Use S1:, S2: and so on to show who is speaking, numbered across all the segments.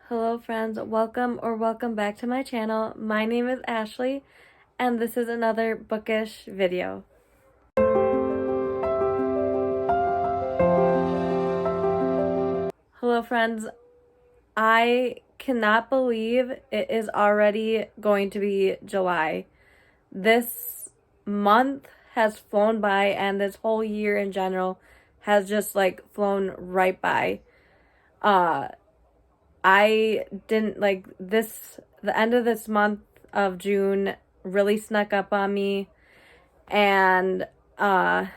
S1: Hello friends, welcome back to my channel. My name is Ashley and this is another bookish video. Hello friends, I cannot believe it is already going to be July. This month has flown by and this whole year in general has just flown right by. I didn't the end of this month of June really snuck up on me, and I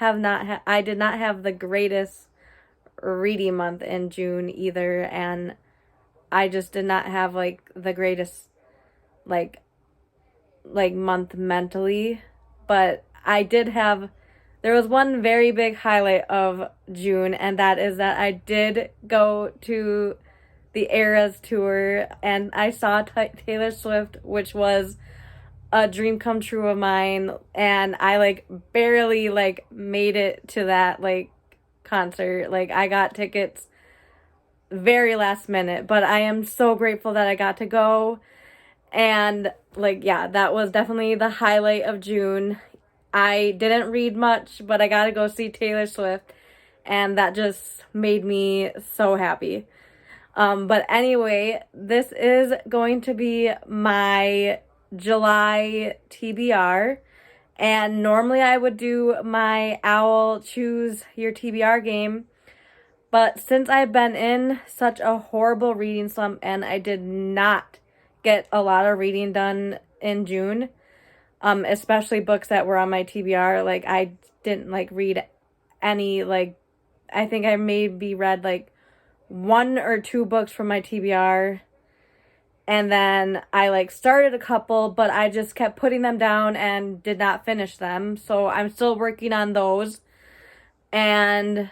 S1: did not have the greatest reading month in June either, and I just did not have the greatest like month mentally, but there was one very big highlight of June, and that is that I did go to the Eras tour and I saw Taylor Swift, which was a dream come true of mine, and I barely made it to that concert. I got tickets very last minute, but I am so grateful that I got to go. And yeah, that was definitely the highlight of June. I didn't read much, but I got to go see Taylor Swift, and that just made me so happy. But anyway, this is going to be my July TBR, and normally I would do my owl choose your TBR game, but since I've been in such a horrible reading slump and I did not get a lot of reading done in June, especially books that were on my TBR. I didn't read any, I think I maybe read one or two books from my TBR, and then I started a couple, but I just kept putting them down and did not finish them. So I'm still working on those. And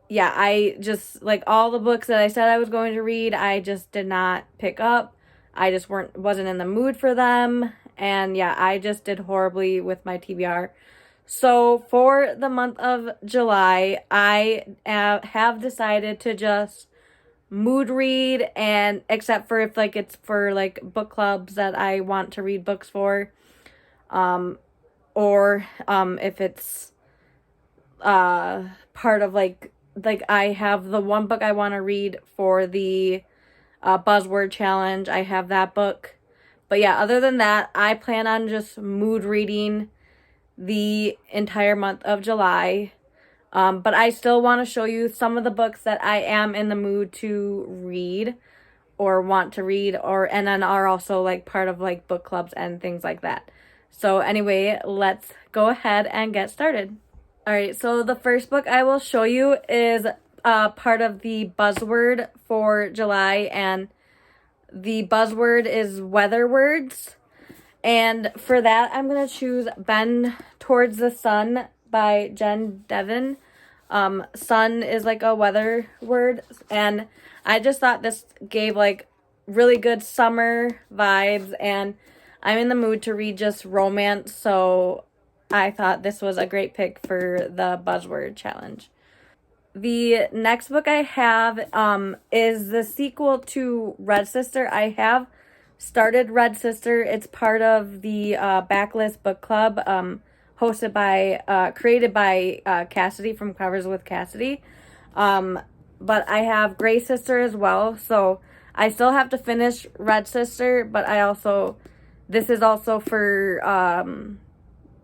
S1: yeah, I just all the books that I said I was going to read, I just did not pick up. I just wasn't in the mood for them. And yeah, I just did horribly with my TBR. So for the month of July, I have decided to just mood read, and except for if it's for book clubs that I want to read books for, or if it's part of I have the one book I want to read for the buzzword challenge. I have that book. But yeah, other than that, I plan on just mood reading the entire month of July. But I still want to show you some of the books that I am in the mood to read or want to read, and then are also part of book clubs and things like that. So anyway, let's go ahead and get started. All right, so the first book I will show you is part of the buzzword for July, and the buzzword is weather words. And for that, I'm going to choose Bend Towards the Sun by Jen Devon. Sun is a weather word, and I just thought this gave really good summer vibes, and I'm in the mood to read just romance, so I thought this was a great pick for the buzzword challenge. The next book I have is the sequel to Red Sister. I have started Red Sister. It's part of the Backlist Book Club, created by Cassidy from Covers with Cassidy. But I have Gray Sister as well, so I still have to finish Red Sister, but this is also for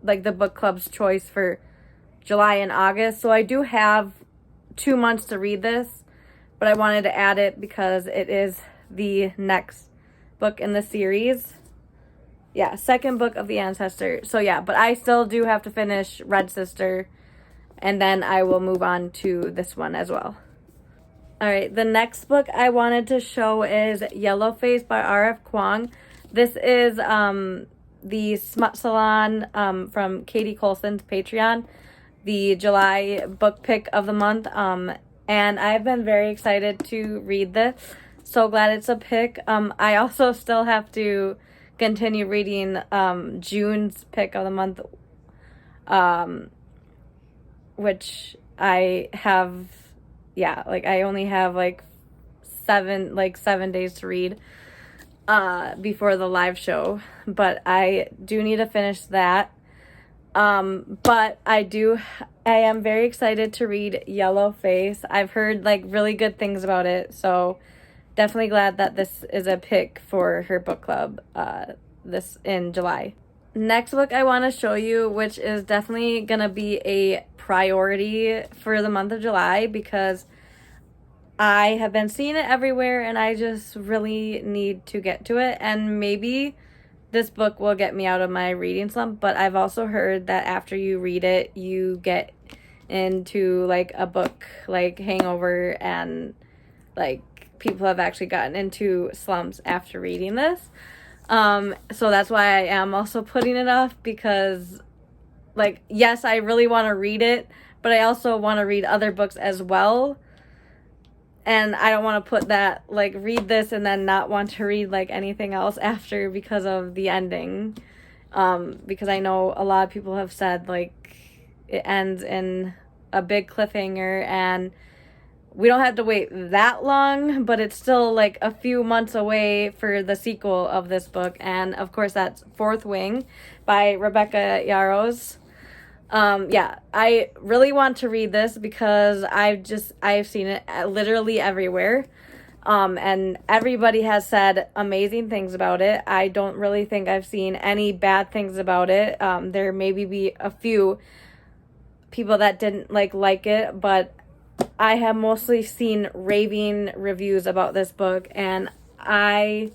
S1: the book club's choice for July and August. So I do have 2 months to read this, but I wanted to add it because it is the next book in the series. Yeah, second book of the Ancestor. So yeah, but I still do have to finish Red Sister, and then I will move on to this one as well. All right, the next book I wanted to show is Yellow Face by R.F. Kuang. This is the Smut Salon from Katie Colson's Patreon, the July book pick of the month, and I've been very excited to read this. So glad it's a pick. I also still have to continue reading June's pick of the month, which I have yeah, like I only have like 7 days to read before the live show, but I do need to finish that. But I am very excited to read Yellow Face. I've heard like really good things about it, so definitely glad that this is a pick for her book club this in July. Next book I want to show you, which is definitely gonna be a priority for the month of July because I have been seeing it everywhere and I just really need to get to it, and maybe this book will get me out of my reading slump, but I've also heard that after you read it, you get into like a book like hangover, and like people have actually gotten into slumps after reading this. So that's why I am also putting it off, because like, yes, I really want to read it, but I also want to read other books as well. And I don't want to put that, like, read this and then not want to read, like, anything else after because of the ending. Because I know a lot of people have said, like, it ends in a big cliffhanger, and we don't have to wait that long, but it's still, like, a few months away for the sequel of this book. And, of course, that's Fourth Wing by Rebecca Yarros. Yeah, I really want to read this because I've seen it literally everywhere. And everybody has said amazing things about it. I don't really think I've seen any bad things about it. There maybe be a few people that didn't like it, but I have mostly seen raving reviews about this book, and I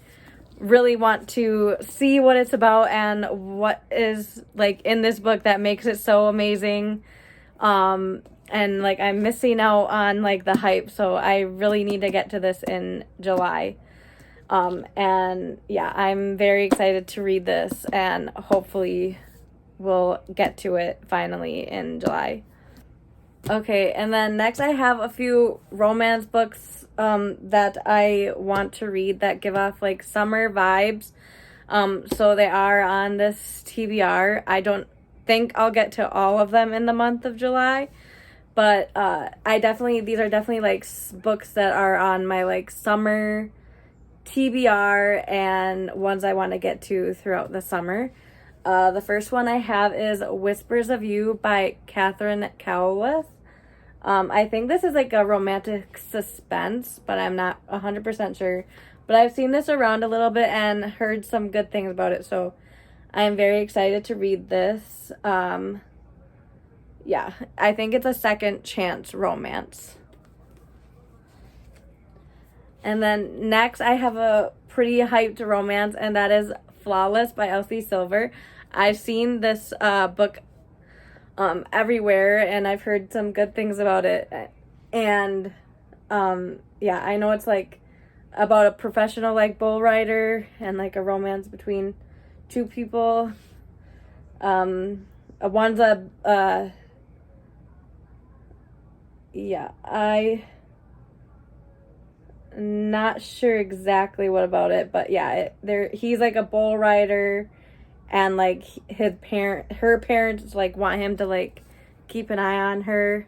S1: really want to see what it's about and what is like in this book that makes it so amazing. And like I'm missing out on like the hype, so I really need to get to this in July. And yeah, I'm very excited to read this, and hopefully we'll get to it finally in July. Okay, and then next I have a few romance books that I want to read that give off like summer vibes. So they are on this TBR. I don't think I'll get to all of them in the month of July, but these are definitely like books that are on my like summer TBR and ones I want to get to throughout the summer. The first one I have is Whispers of You by Catherine Cowlith. I think this is like a romantic suspense, but I'm not 100% sure. But I've seen this around a little bit and heard some good things about it, so I am very excited to read this. Yeah, I think it's a second chance romance. And then next I have a pretty hyped romance, and that is Flawless by Elsie Silver. I've seen this book everywhere, and I've heard some good things about it. And yeah, I know it's like about a professional like bull rider and like a romance between two people. One's yeah, I not sure exactly what about it, but yeah, he's like a bull rider, and like her parents like want him to like keep an eye on her.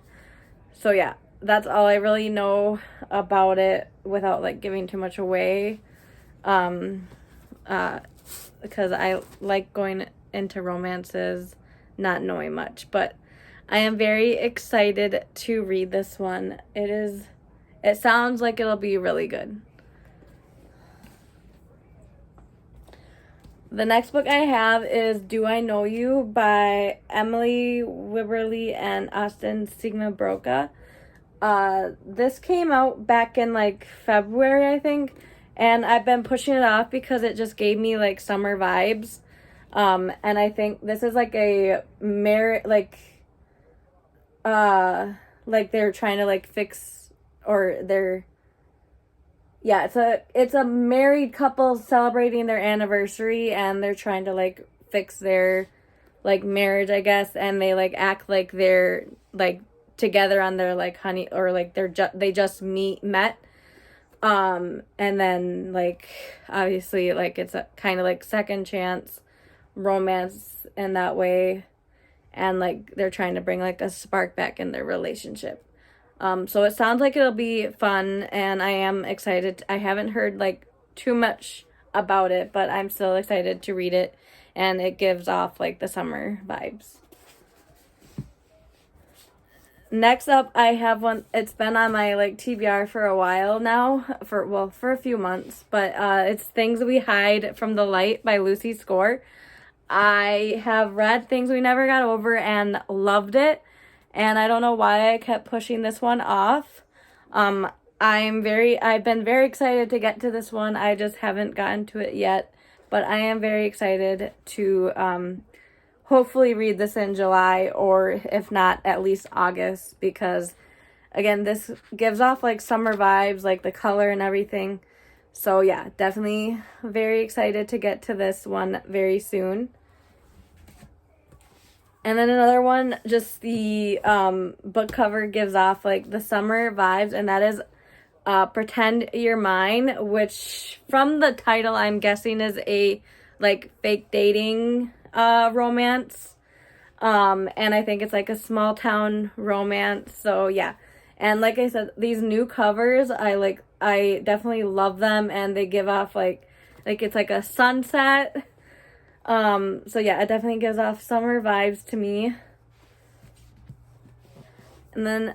S1: So yeah, that's all I really know about it without like giving too much away. Because I like going into romances not knowing much, but I am very excited to read this one. It sounds like it'll be really good. The next book I have is Do I Know You by Emily Wibberley and Austin Sigma Broca. This came out back in like February, I think, and I've been pushing it off because it just gave me like summer vibes. And I think this is like a like they're trying to like fix, or they're, yeah, it's a married couple celebrating their anniversary, and they're trying to like fix their like marriage, I guess, and they like act like they're like together on their like honey, or like they just met. And then like obviously like it's a kind of like second chance romance in that way, and like they're trying to bring like a spark back in their relationship. So it sounds like it'll be fun, and I am excited. I haven't heard like too much about it, but I'm still excited to read it, and it gives off like the summer vibes. Next up, I have one. It's been on my like TBR for a while now, for a few months, but it's Things We Hide from the Light by Lucy Score. I have read Things We Never Got Over and loved it, and I don't know why I kept pushing this one off. I've been very excited to get to this one. I just haven't gotten to it yet, but I am very excited to hopefully read this in July, or if not, at least August, because again, this gives off like summer vibes, like the color and everything. So yeah, definitely very excited to get to this one very soon. And then another one, just the book cover gives off like the summer vibes, and that is Pretend You're Mine, which from the title I'm guessing is a like fake dating romance. And I think it's like a small town romance. So yeah. And like I said, these new covers, I definitely love them, and they give off like it's like a sunset. So yeah, it definitely gives off summer vibes to me. And then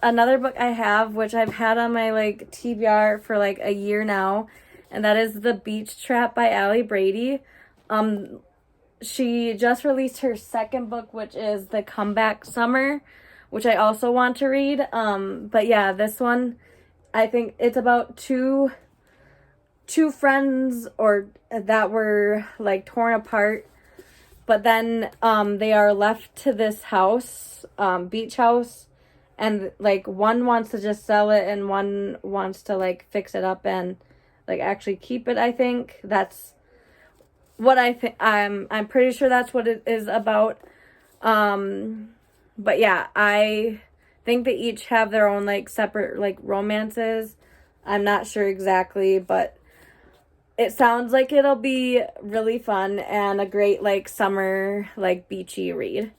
S1: another book I have, which I've had on my like TBR for like a year now, and that is The Beach Trap by Allie Brady. She just released her second book, which is The Comeback Summer, which I also want to read. But yeah, this one, I think it's about two friends or that were like torn apart, but then they are left to this house, beach house, and like one wants to just sell it and one wants to like fix it up and like actually keep it. I think that's what I think. I'm pretty sure that's what it is about. But yeah, I think they each have their own like separate like romances. I'm not sure exactly, but it sounds like it'll be really fun and a great like summer like beachy read.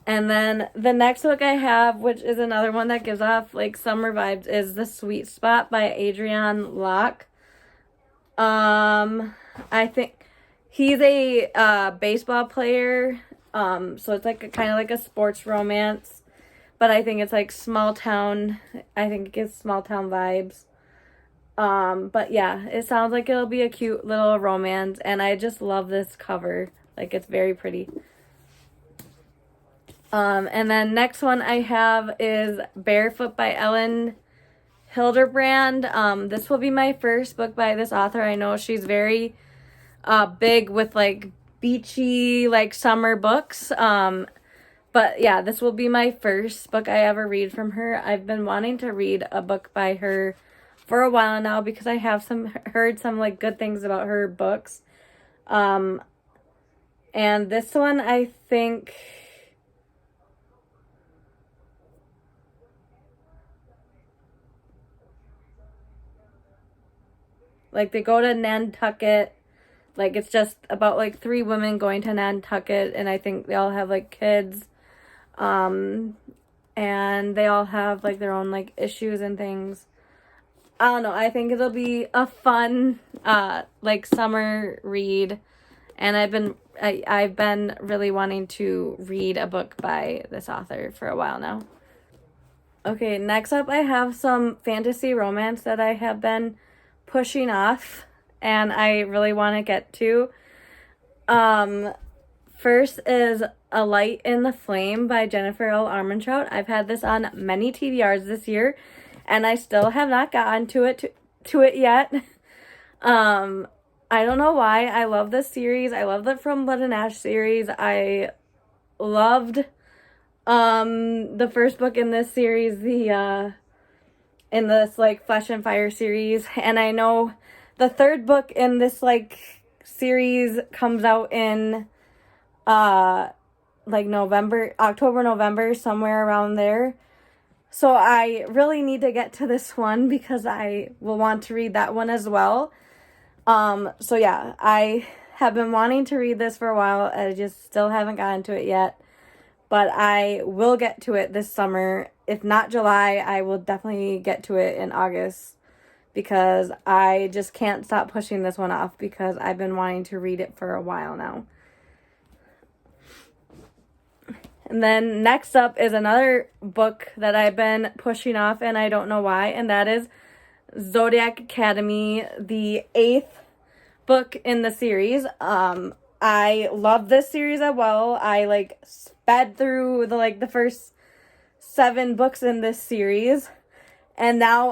S1: And then the next book I have, which is another one that gives off like summer vibes, is The Sweet Spot by Adrienne Locke. I think he's a baseball player. So it's like kind of like a sports romance, but I think it's like small town. I think it gives small town vibes. But yeah, it sounds like it'll be a cute little romance, and I just love this cover. Like, it's very pretty. And then next one I have is Barefoot by Ellen Hilderbrand. This will be my first book by this author. I know she's very big with like beachy like summer books. But yeah, this will be my first book I ever read from her. I've been wanting to read a book by her for a while now because I have heard some like good things about her books. And this one I think like they go to Nantucket. Like it's just about like 3 women going to Nantucket, and I think they all have like kids. And they all have like their own like issues and things. I don't know. I think it'll be a fun like summer read, and I've been really wanting to read a book by this author for a while now. Okay, next up I have some fantasy romance that I have been pushing off and I really want to get to. First is A Light in the Flame by Jennifer L. Armentrout. I've had this on many TBRs this year, and I still have not gotten to it yet. I don't know why. I love this series. I love the From Blood and Ash series. I loved the first book in this series, in this like Flesh and Fire series, and I know the third book in this like series comes out in like October, November, somewhere around there. So I really need to get to this one because I will want to read that one as well. So yeah, I have been wanting to read this for a while. I just still haven't gotten to it yet. but I will get to it this summer. If not July, I will definitely get to it in August, because I just can't stop pushing this one off because I've been wanting to read it for a while now. And then next up is another book that I've been pushing off, and I don't know why, and that is Zodiac Academy, the 8th book in the series. I love this series as well. I sped through the first 7 books in this series, and now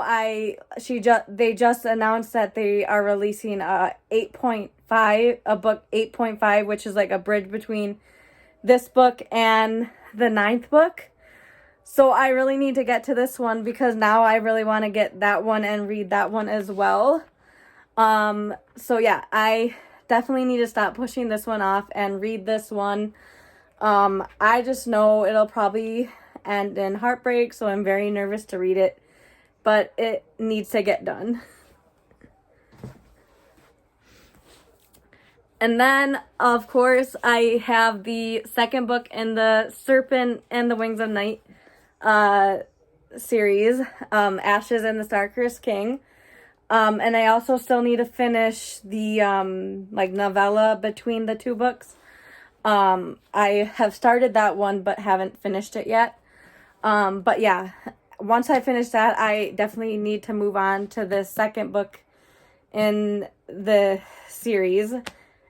S1: they just announced that they are releasing a book 8.5, which is like a bridge between this book and the 9th book. So I really need to get to this one because now I really want to get that one and read that one as well. So yeah, I definitely need to stop pushing this one off and read this one. I just know it'll probably end in heartbreak, so I'm very nervous to read it, but it needs to get done. And then, of course, I have the second book in the Serpent and the Wings of Night series, Ashes and the Star-Cursed King. And I also still need to finish the novella between the 2 books. I have started that one but haven't finished it yet. But yeah, once I finish that, I definitely need to move on to the second book in the series,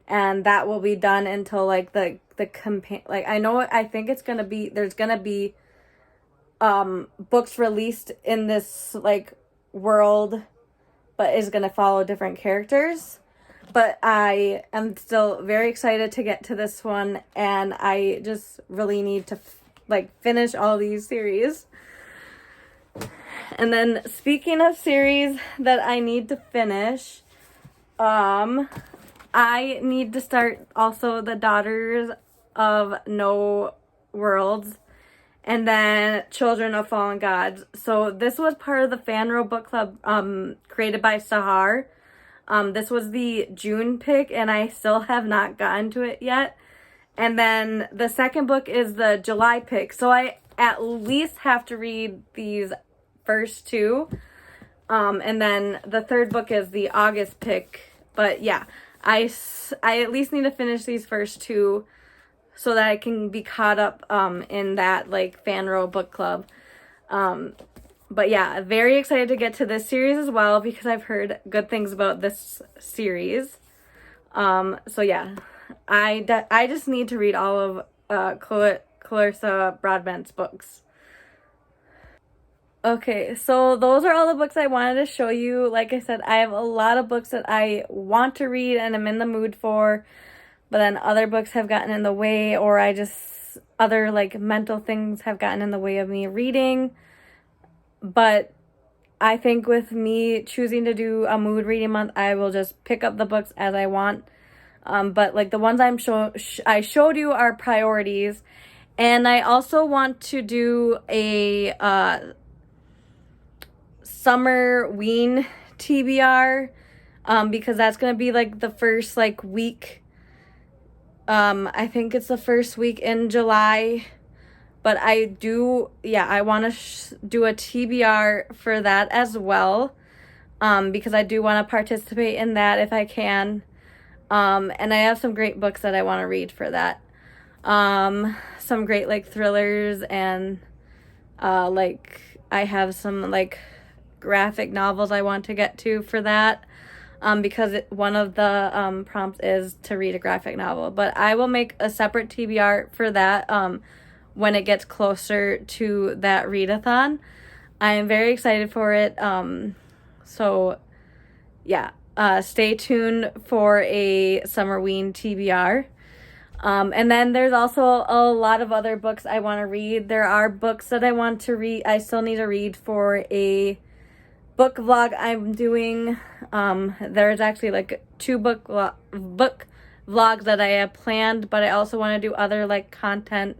S1: and that will be done until the campaign. I think it's gonna be, there's gonna be books released in this world, but is gonna follow different characters. But I am still very excited to get to this one, and I just really need to finish all these series. And then speaking of series that I need to finish, I need to start also the Daughters of No Worlds, and then Children of Fallen Gods. So this was part of the Fanro book club created by Sahar. This was the June pick, and I still have not gotten to it yet. And then the second book is the July pick. So I at least have to read these first 2. And then the third book is the August pick. But yeah, I at least need to finish these first 2 so that I can be caught up in that Fanro book club. But yeah, very excited to get to this series as well because I've heard good things about this series. So yeah, I just need to read all of Clarissa Broadbent's books. Okay, so those are all the books I wanted to show you. Like I said, I have a lot of books that I want to read and I'm in the mood for, but then other books have gotten in the way, or other mental things have gotten in the way of me reading. But I think with me choosing to do a mood reading month, I will just pick up the books as I want. But the ones I showed you are priorities. And I also want to do a summer ween TBR, because that's going to be the first week. I think it's the first week in July. But I want to do a TBR for that as well, because I do want to participate in that if I can. And I have some great books that I want to read for that. Some great thrillers, and I have some graphic novels I want to get to for that, because one of the prompts is to read a graphic novel. But I will make a separate TBR for that when it gets closer to that readathon. I am very excited for it. So yeah, stay tuned for a summer ween TBR. And then there's also a lot of other books I want to read. There are books that I want to read. I still need to read for a book vlog I'm doing. There's actually 2 book vlogs that I have planned, but I also want to do other content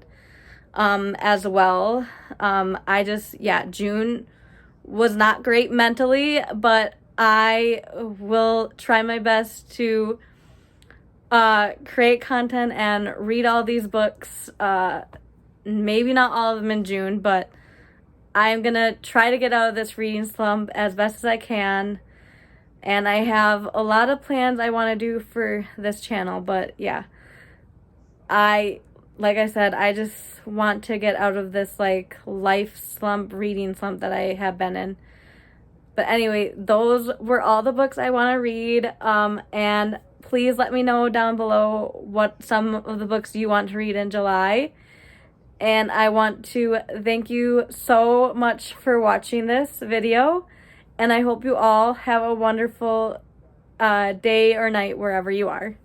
S1: as well. June was not great mentally, but I will try my best to create content and read all these books maybe not all of them in June, but I'm gonna try to get out of this reading slump as best as I can. And I have a lot of plans I want to do for this channel, but yeah. Like I said, I just want to get out of this like life slump, reading slump that I have been in. But anyway, those were all the books I want to read. And please let me know down below what some of the books you want to read in July. And I want to thank you so much for watching this video. And I hope you all have a wonderful day or night wherever you are.